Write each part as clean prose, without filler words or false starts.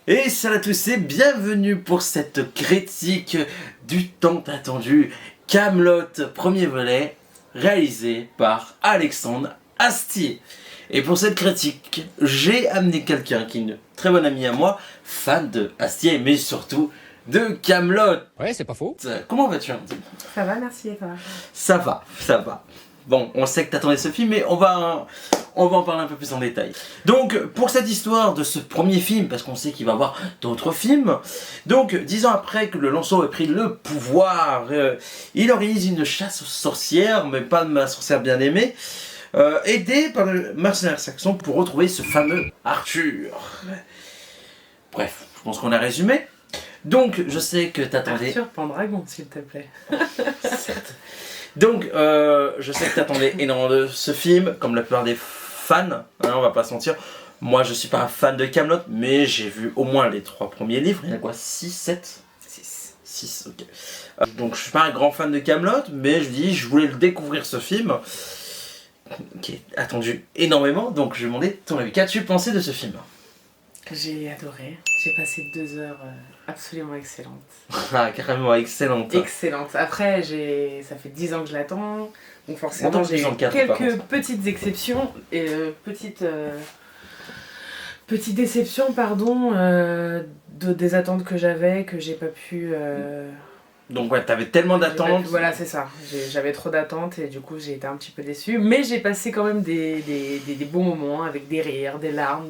Et salut à tous et bienvenue pour cette critique du tant attendu Kaamelott premier volet réalisé par Alexandre Astier. Et pour cette critique, j'ai amené quelqu'un qui est une très bonne amie à moi, fan de Astier mais surtout de Kaamelott. Ouais, c'est pas faux. Comment vas-tu, Andy ? Ça va, merci et toi ? Ça va. Bon, on sait que t'attendais ce film, mais on va en parler un peu plus en détail. Donc, pour cette histoire de ce premier film, parce qu'on sait qu'il va y avoir d'autres films, donc, 10 ans après que le Lancelot ait pris le pouvoir, il organise une chasse aux sorcières, mais pas de ma sorcière bien aimée, aidé par le mercenaire saxon pour retrouver ce fameux Arthur. Bref, je pense qu'on a résumé. Donc, je sais que t'attendais... Arthur Pendragon, s'il te plaît. Certes. Donc, je sais que t'attendais énormément de ce film, comme la plupart des fans, hein, on va pas se mentir. Moi, je suis pas un fan de Kaamelott, mais j'ai vu au moins les 3 premiers livres. Il y en a quoi, 6, 7 ? 6, ok. Donc, je suis pas un grand fan de Kaamelott, mais je voulais le découvrir ce film, qui est attendu énormément. Donc, je vais demander ton avis. Qu'as-tu pensé de ce film ? J'ai adoré. J'ai passé 2 heures absolument excellentes. Ah, carrément excellente. Excellentes. Après, ça fait 10 ans que je l'attends. Donc forcément, Longtemps j'ai plus dans le cadre, par quelques contre. petites exceptions et petites déceptions, pardon, des attentes que j'avais, que j'ai pas pu... Donc, ouais, t'avais tellement d'attentes. Voilà, c'est ça. J'avais trop d'attentes et du coup, j'ai été un petit peu déçue. Mais j'ai passé quand même des bons moments avec des rires, des larmes,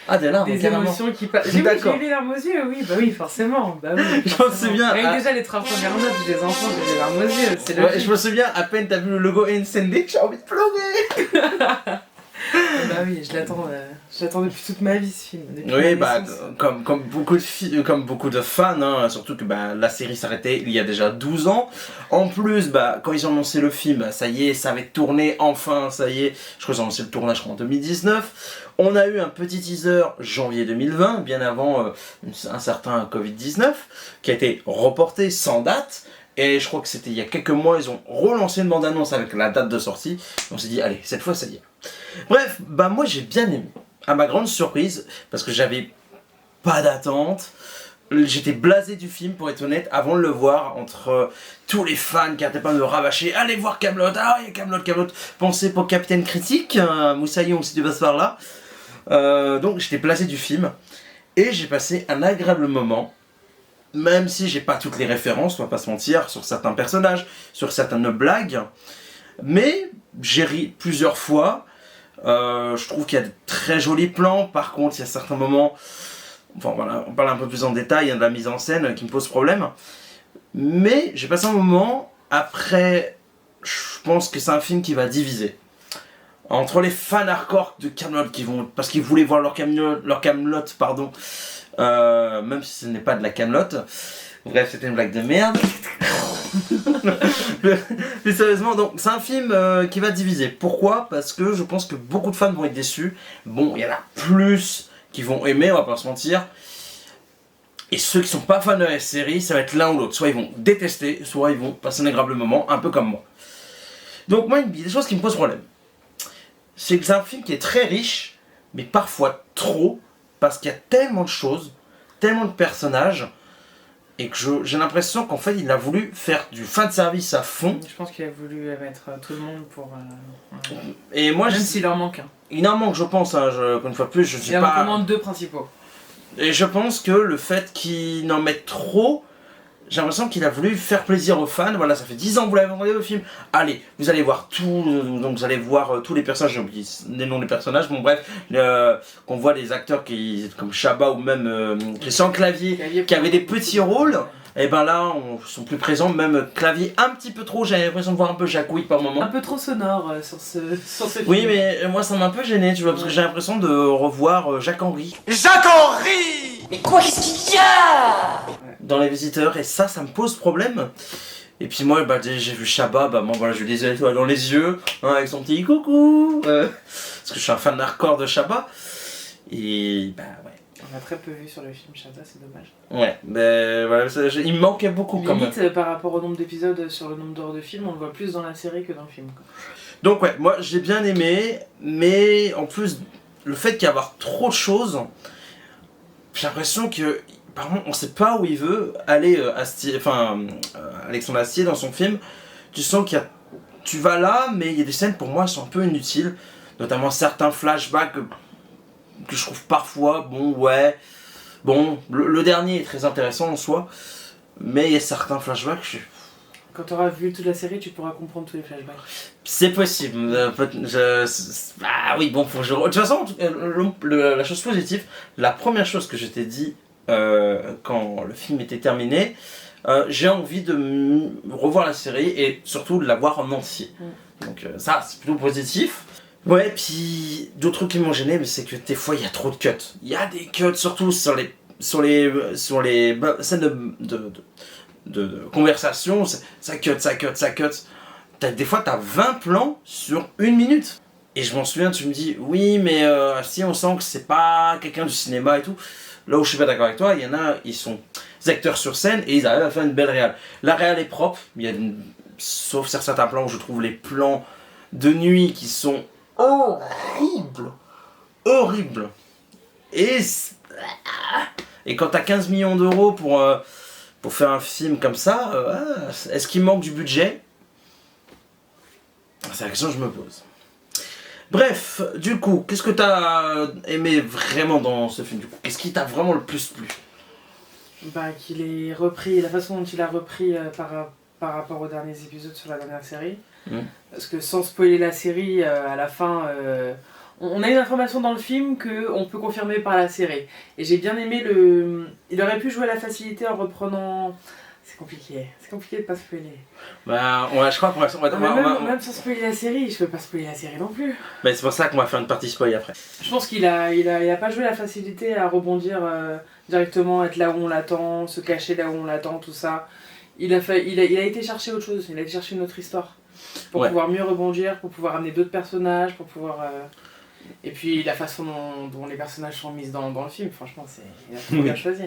Ah, des larmes, des carrément. émotions qui passent. J'ai D'accord. eu les larmes aux yeux, oui, bah oui, forcément. Bah oui, J'en forcément. souviens, Rien que ah. déjà les 3 premières notes des enfants, j'ai les larmes aux yeux. C'est Ouais, logique. je me souviens, à peine t'as vu le logo Incendic, j'ai envie de pleurer. Bah oui, je l'attends depuis toute ma vie ce film. Depuis ma Oui, bah, naissance. comme beaucoup de fans, hein, surtout que bah, la série s'arrêtait il y a déjà 12 ans. En plus, bah, quand ils ont annoncé le film, bah, ça y est, ça avait tourné enfin, ça y est. Je crois qu'ils ont annoncé le tournage en 2019. On a eu un petit teaser janvier 2020, bien avant un certain Covid-19, qui a été reporté sans date. Et je crois que c'était il y a quelques mois, ils ont relancé une bande-annonce avec la date de sortie. On s'est dit, allez, cette fois, ça y est. Bref, bah moi j'ai bien aimé. À ma grande surprise, parce que j'avais pas d'attente. J'étais blasé du film, pour être honnête, avant de le voir, entre tous les fans qui arrêtaient pas de me rabâcher. Allez voir Kaamelott, ah il y a Kaamelott. Pensez pour Capitaine Critique, Moussaillon si tu passes par là. Donc j'étais blasé du film. Et j'ai passé un agréable moment. Même si j'ai pas toutes les références, on va pas se mentir, sur certains personnages, sur certaines blagues. Mais j'ai ri plusieurs fois. Je trouve qu'il y a de très jolis plans. Par contre, il y a certains moments, enfin voilà, on parle un peu plus en détail de la mise en scène qui me pose problème. Mais j'ai passé un moment. Après, je pense que c'est un film qui va diviser entre les fans hardcore de Kaamelott qui vont parce qu'ils voulaient voir leur Kaamelott, pardon. Même si ce n'est pas de la Kaamelott. Bref, c'était une blague de merde. Mais sérieusement, donc c'est un film qui va diviser. Pourquoi ? Parce que je pense que beaucoup de fans vont être déçus. Bon, il y en a plus qui vont aimer, on va pas se mentir. Et ceux qui sont pas fans de la série, ça va être l'un ou l'autre. Soit ils vont détester, soit ils vont passer un agréable moment, un peu comme moi. Donc moi, il y a des choses qui me posent problème. C'est que c'est un film qui est très riche, mais parfois trop, parce qu'il y a tellement de choses, tellement de personnages, et que j'ai l'impression qu'en fait il a voulu faire du fanservice à fond. Je pense qu'il a voulu mettre tout le monde pour... Et moi, Même s'il en manque un. il en manque, je pense, hein, une fois de plus, je suis Il en pas... commande 2 principaux. Et je pense que le fait qu'il en mette trop, j'ai l'impression qu'il a voulu faire plaisir aux fans. Voilà, ça fait 10 ans que vous l'avez regardé le film. Allez, vous allez voir tout, donc vous allez voir tous les personnages, j'ai oublié les noms des personnages, bon bref, qu'on voit les acteurs comme Chabat ou même Christian Clavier, qui avaient des petits rôles. Et ben là, ils sont plus présents, même Clavier un petit peu trop, j'avais l'impression de voir un peu Jacouille par moment. Un peu trop sonore sur ce film. Oui, mais moi ça m'a un peu gêné, tu vois, parce que j'ai l'impression de revoir Jacques-Henri. Jacques-Henri! Mais quoi, qu'est-ce qu'il y a? Dans Les Visiteurs, et ça me pose problème. Et puis moi, bah, j'ai vu Chabat, bah, moi, voilà, j'ai eu des étoiles dans les yeux, hein, avec son petit coucou, parce que je suis un fan hardcore de Chabat. Et bah ouais. On a très peu vu sur le film Chabat, c'est dommage. Ouais, mais voilà, il me manquait beaucoup quand même. Limite, par rapport au nombre d'épisodes sur le nombre d'heures de film, on le voit plus dans la série que dans le film, quoi. Donc ouais, moi j'ai bien aimé, mais en plus, le fait qu'il y ait avoir trop de choses, j'ai l'impression que, par contre, on sait pas où il veut aller, Alexandre Astier dans son film. Tu sens tu vas là, mais il y a des scènes pour moi qui sont un peu inutiles, notamment certains flashbacks que je trouve parfois, le dernier est très intéressant en soi, mais il y a certains flashbacks, Quand tu auras vu toute la série, tu pourras comprendre tous les flashbacks. c'est possible. Ah oui, bon, faut que je. De toute façon, la chose positive, la première chose que je t'ai dit quand le film était terminé, j'ai envie de revoir la série et surtout de la voir en entier. Donc ça, c'est plutôt positif. Ouais, puis d'autres trucs qui m'ont gêné, mais c'est que des fois il y a trop de cuts. Il y a des cuts, surtout sur les scènes de conversation, ça cut. Des fois t'as 20 plans sur 1 minute. Et je m'en souviens, tu me dis, oui, mais si on sent que c'est pas quelqu'un du cinéma et tout. Là où je suis pas d'accord avec toi, il y en a, ils sont acteurs sur scène et ils arrivent à faire une belle réal. La réal est propre, sauf sur certains plans où je trouve les plans de nuit qui sont horribles. Et quand t'as 15 millions d'euros pour faire un film comme ça, est-ce qu'il manque du budget? C'est la question que je me pose. Bref, du coup, qu'est-ce que t'as aimé vraiment dans ce film du coup? Qu'est-ce qui t'a vraiment le plus plu? Qu'il ait repris, la façon dont il a repris par rapport aux derniers épisodes sur la dernière série. Parce que sans spoiler la série, à la fin, on a une information dans le film qu'on peut confirmer par la série. Et j'ai bien aimé il aurait pu jouer à la facilité en reprenant... C'est compliqué de pas spoiler. Je crois qu'on va... Même sans spoiler la série, je peux pas spoiler la série non plus. C'est pour ça qu'on va faire une partie spoil après. Je pense qu'il a pas joué la facilité à rebondir directement, être là où on l'attend, se cacher là où on l'attend, tout ça. Il a été chercher autre chose, il a été chercher une autre histoire. Pour pouvoir mieux rebondir, pour pouvoir amener d'autres personnages, pour pouvoir... Et puis la façon dont les personnages sont mis dans le film, franchement, il a trop bien choisi.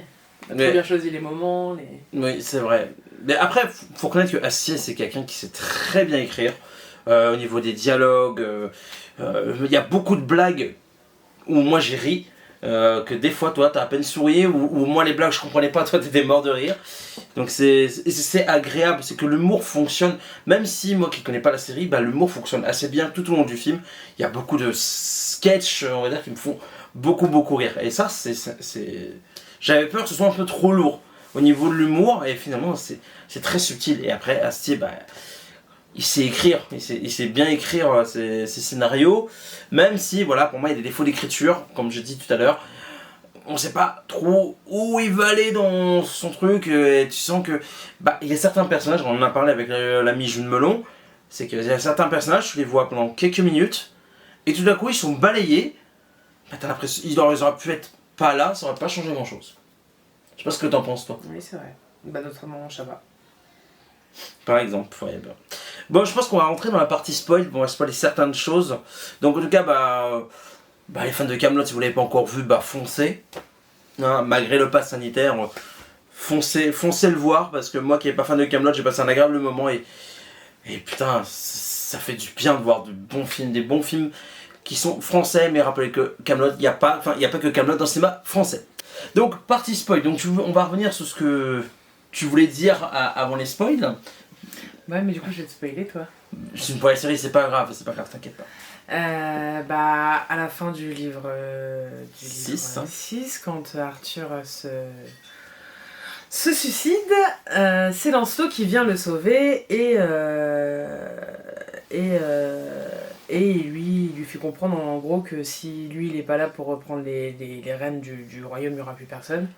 Il a trop bien choisi les moments. Oui, c'est vrai. Mais après, faut reconnaître que Astier, c'est quelqu'un qui sait très bien écrire. Au niveau des dialogues, il y a beaucoup de blagues où moi j'ai ri. Que des fois, toi, t'as à peine souri, ou moi, les blagues, je comprenais pas, toi, t'étais mort de rire. Donc c'est agréable, c'est que l'humour fonctionne, même si moi qui connais pas la série, l'humour fonctionne assez bien tout au long du film. Il y a beaucoup de sketchs, on va dire, qui me font beaucoup rire. Et ça, j'avais peur que ce soit un peu trop lourd au niveau de l'humour, et finalement, c'est très subtil. Et après, Astier, il sait écrire, il sait bien écrire ses scénarios, même si, voilà, pour moi, il y a des défauts d'écriture, comme je dis tout à l'heure. On sait pas trop où il veut aller dans son truc, et tu sens que... il y a certains personnages, on en a parlé avec l'ami Jules Melon, c'est qu'il y a certains personnages, tu les vois pendant quelques minutes, et tout d'un coup, ils sont balayés, t'as l'impression qu'ils auraient pu être pas là, ça aurait pas changé grand-chose. Je sais pas ce que t'en penses, toi. Oui, c'est vrai. Notamment Shabba. Par exemple, ouais, Bon, je pense qu'on va rentrer dans la partie spoil, on va spoiler certaines choses. Donc en tout cas, les fans de Kaamelott, si vous l'avez pas encore vu, foncez. Hein, malgré le pass sanitaire, foncez le voir, parce que moi qui n'ai pas fan de Kaamelott, j'ai passé un agréable moment et putain, ça fait du bien de voir des bons films qui sont français, mais rappelez que Kaamelott, il n'y a pas que Kaamelott dans le cinéma français. Donc, partie spoil, donc on va revenir sur ce que tu voulais dire avant les spoils. Ouais, mais du coup, je vais te spoiler, toi. Pour la série, c'est pas grave, t'inquiète pas. À la fin du livre 6, quand Arthur se suicide, c'est Lancelot qui vient le sauver et il lui fait comprendre en gros que si lui il est pas là pour reprendre les rênes du royaume, il n'y aura plus personne.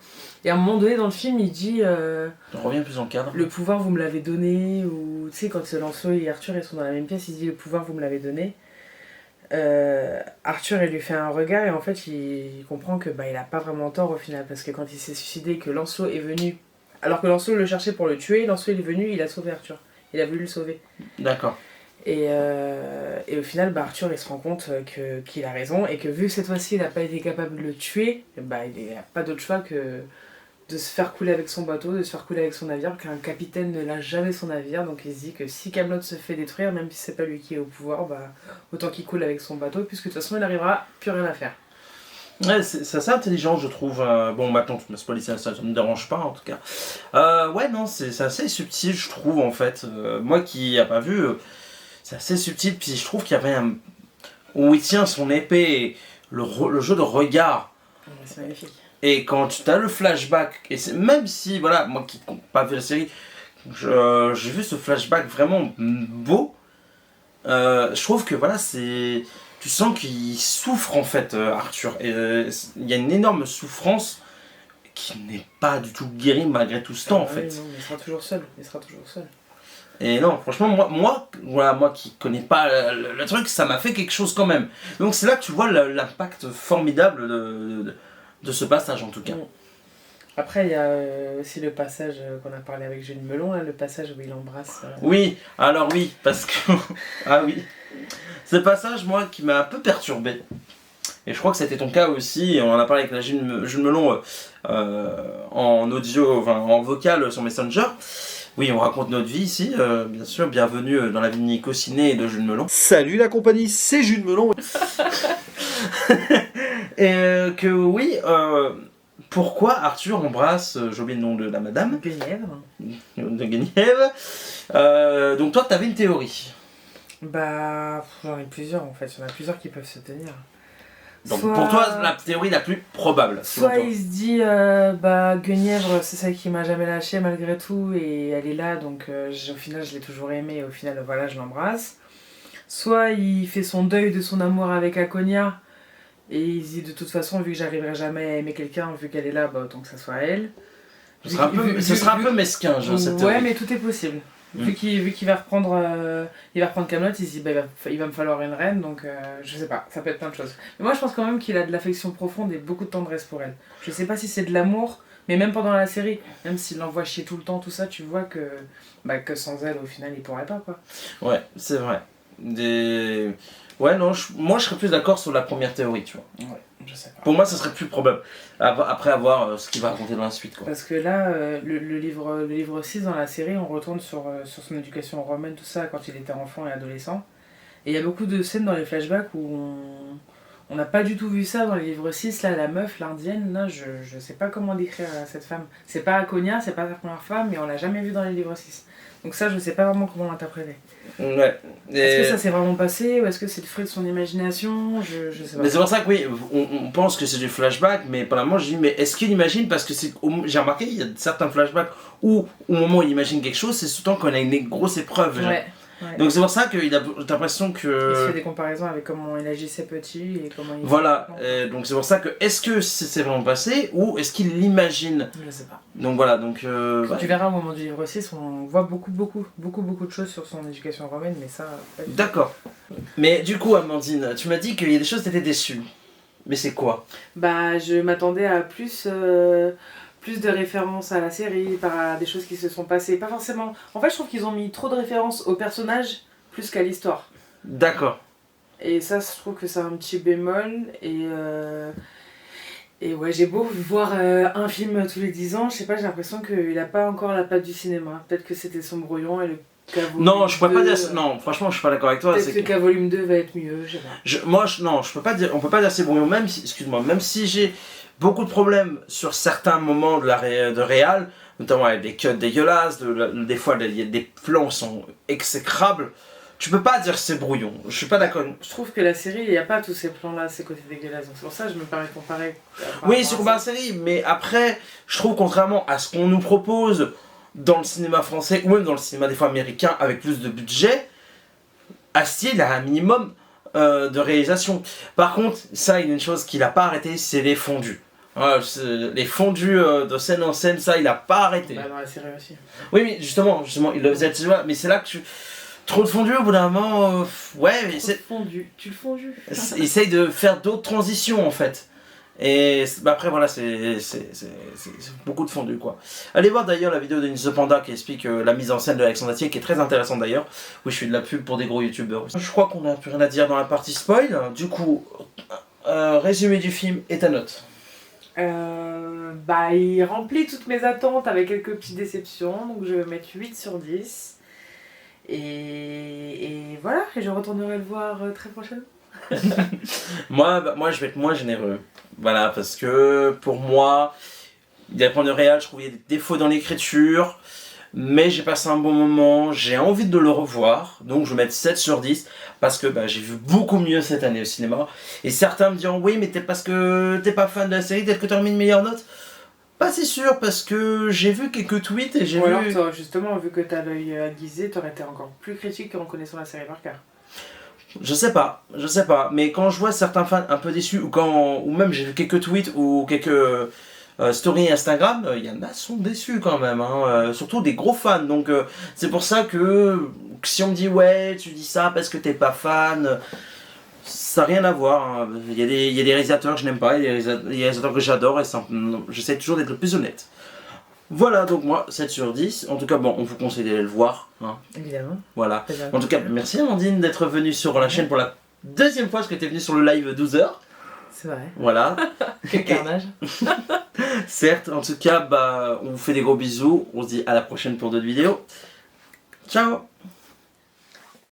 Et à un moment donné dans le film, il dit on revient plus en cadre. Le pouvoir vous me l'avez donné, ou tu sais, quand Lancelot et Arthur ils sont dans la même pièce, il dit le pouvoir vous me l'avez donné. Arthur il lui fait un regard et en fait il comprend que il a pas vraiment tort au final, parce que quand il s'est suicidé, que Lancelot est venu, alors que Lancelot le cherchait pour le tuer, Lancelot il est venu, il a sauvé Arthur, il a voulu le sauver. D'accord. Et au final, Arthur il se rend compte qu'il a raison, et que vu que cette fois-ci il n'a pas été capable de le tuer, il n'a pas d'autre choix que de se faire couler avec son bateau, de se faire couler avec son navire, qu'un capitaine ne lâche jamais son navire. Donc il se dit que si Kaamelott se fait détruire, même si c'est pas lui qui est au pouvoir, autant qu'il coule avec son bateau, puisque de toute façon il n'arrivera plus rien à faire. Ouais, c'est assez intelligent, je trouve. Bon, maintenant, tu m'as spoilé ça me dérange pas, en tout cas. Ouais, non, c'est assez subtil, je trouve, en fait. Moi qui n'ai pas vu, c'est assez subtil, puis je trouve qu'il y avait un... où il tient son épée, et le jeu de regard. Ouais, c'est magnifique. Et quand tu as le flashback, et même si, voilà, moi qui n'ai pas vu la série, j'ai vu ce flashback vraiment beau, je trouve que, voilà, c'est... Tu sens qu'il souffre en fait, Arthur. Et il y a une énorme souffrance qui n'est pas du tout guérie malgré tout ce temps en fait. Oui, non, il sera toujours seul. Il sera toujours seul. Et non, franchement, moi qui connais pas le truc, ça m'a fait quelque chose quand même. Donc c'est là que tu vois l'impact formidable de ce passage en tout cas. Après, il y a aussi le passage qu'on a parlé avec Jules Melon, là, le passage où il embrasse. Oui, alors oui, parce que. Ah oui. Ce passage, moi, qui m'a un peu perturbé. Et je crois que c'était ton cas aussi, et on en a parlé avec la Jules Melon en audio, enfin en vocal sur Messenger. Oui, on raconte notre vie ici, bien sûr. Bienvenue dans la vie de Nico Ciné et de Jules Melon. Salut la compagnie, c'est Jules Melon. Et que oui, pourquoi Arthur embrasse, j'ai oublié le nom de la madame, Guenièvre. de Guenièvre. Donc toi, t'avais une théorie. Bah, j'en ai plusieurs en fait. Il y en a plusieurs qui peuvent se tenir. Donc pour toi, la théorie la plus probable. Soit il se dit, bah, Guenièvre, c'est celle qui m'a jamais lâché malgré tout, et elle est là, donc au final, je l'ai toujours aimée, et au final, voilà, je l'embrasse. Soit il fait son deuil de son amour avec Akonia, et il se dit, de toute façon, vu que j'arriverai jamais à aimer quelqu'un, vu qu'elle est là, bah, autant que ça soit elle. Ce sera un peu mesquin, cette théorie. Ouais, mais tout est possible. Vu qu'il va reprendre Kaamelott, il se dit bah, il va me falloir une reine, donc je sais pas, ça peut être plein de choses. Mais moi je pense quand même qu'il a de l'affection profonde et beaucoup de tendresse pour elle. Je sais pas si c'est de l'amour, mais même pendant la série, même s'il l'envoie chier tout le temps, tout ça, tu vois que sans elle au final il pourrait pas quoi. Ouais, c'est vrai. Ouais, non, moi je serais plus d'accord sur la première théorie, tu vois. Ouais, je sais pas. Pour moi, ça serait plus probable. Après avoir ce qu'il va raconter dans la suite, quoi. Parce que là, le livre 6 dans la série, on retourne sur son éducation romaine, tout ça, quand il était enfant et adolescent. Et il y a beaucoup de scènes dans les flashbacks où on n'a pas du tout vu ça dans le livre 6. Là, la meuf, l'indienne, là, je sais pas comment décrire cette femme. C'est pas Akonia, c'est pas sa première femme, mais on l'a jamais vue dans les livres 6. Donc ça, je sais pas vraiment comment l'interpréter. Ouais. Est-ce que ça s'est vraiment passé ou est-ce que c'est le fruit de son imagination? Je sais pas. Mais c'est pour ça que oui, on pense que c'est du flashback, mais pendant moi je dis, mais est-ce qu'il imagine? Parce que j'ai remarqué, il y a certains flashbacks où au moment où il imagine quelque chose, c'est souvent qu'on a une grosse épreuve. Ouais. Donc c'est pour ça qu'il a l'impression que... Il se fait des comparaisons avec comment il agissait petit et comment il... Voilà, donc c'est pour ça que est-ce que c'est vraiment passé ou est-ce qu'il l'imagine? Je sais pas. Donc voilà, donc... Quand tu verras au moment du livre 6, on voit beaucoup de choses sur son éducation romaine, mais ça... D'accord. Mais du coup, Amandine, tu m'as dit qu'il y a des choses, t'étais déçue. Mais c'est quoi? Bah, je m'attendais à plus de références à la série, à des choses qui se sont passées. Pas forcément... En fait, je trouve qu'ils ont mis trop de références aux personnages plus qu'à l'histoire. D'accord. Et ça, je trouve que c'est un petit bémol. Et ouais, j'ai beau voir un film tous les 10 ans, je sais pas, j'ai l'impression qu'il a pas encore la patte du cinéma. Peut-être que c'était son brouillon et le cas volume Non, je pourrais pas 2, dire... Non, franchement, je suis pas d'accord avec toi. peut-être que le cas volume 2 va être mieux, je sais pas. Non, je peux pas dire... On peut pas dire c'est brouillon, même si... Excuse-moi, même si j'ai beaucoup de problèmes sur certains moments de réal, notamment avec des cuts dégueulasses, des fois des plans sont exécrables. Tu peux pas dire c'est brouillon, je suis pas d'accord. Je trouve que la série, il n'y a pas tous ces plans-là, ces côtés dégueulasses. Donc c'est pour ça que je me permets de comparer. Oui, c'est comparé à la série, mais après, je trouve contrairement à ce qu'on nous propose dans le cinéma français, ou même dans le cinéma des fois américain, avec plus de budget, Astier, il a un minimum de réalisation. Par contre, ça, il y a une chose qu'il a pas arrêté, c'est les fondus. Les fondus de scène en scène, ça, il a pas arrêté. Bah, dans la série aussi. Oui, mais justement, il le faisait, tu vois, mais c'est là que tu... Trop de fondu au bout d'un moment, ouais, mais c'est fondu, tu le fondu. Essaye de faire d'autres transitions en fait. Et après voilà, c'est beaucoup de fondu quoi. Allez voir d'ailleurs la vidéo de Nice Panda qui explique la mise en scène de Alexandre Astier qui est très intéressante d'ailleurs. Oui, je fais de la pub pour des gros youtubeurs. Je crois qu'on n'a plus rien à dire dans la partie spoil. Du coup, résumé du film et ta note. Bah, il remplit toutes mes attentes avec quelques petites déceptions, donc je vais mettre 8 sur 10. Et voilà, et je retournerai le voir très prochainement. Moi, je vais être moins généreux. Voilà, parce que pour moi, il y a des points de réel, je trouve qu'il y a des défauts dans l'écriture, mais j'ai passé un bon moment, j'ai envie de le revoir, donc je vais mettre 7 sur 10, parce que j'ai vu beaucoup mieux cette année au cinéma, et certains me diront oui, mais parce que t'es pas fan de la série, peut-être que t'aurais mis une meilleure note. Pas si sûr, parce que j'ai vu quelques tweets et j'ai Ou alors, vu... justement, vu que t'as l'œil aiguisé, t'aurais été encore plus critique en connaissant la série par cœur. Je sais pas, mais quand je vois certains fans un peu déçus, ou même j'ai vu quelques tweets ou quelques stories Instagram, il y en a sont déçus quand même, hein, surtout des gros fans, donc c'est pour ça que si on me dit ouais, tu dis ça parce que t'es pas fan, ça n'a rien à voir, hein. Il y a des réalisateurs que je n'aime pas, il y a des réalisateurs que j'adore, et j'essaie toujours d'être le plus honnête. Voilà, donc moi, 7 sur 10. En tout cas, bon, on vous conseille d'aller le voir. Hein. Évidemment. Voilà. En tout cas, merci Amandine d'être venue sur la chaîne pour la deuxième fois, parce que tu es venue sur le live 12h. C'est vrai. Voilà. Quel carnage. Certes, en tout cas, on vous fait des gros bisous. On se dit à la prochaine pour d'autres vidéos. Ciao.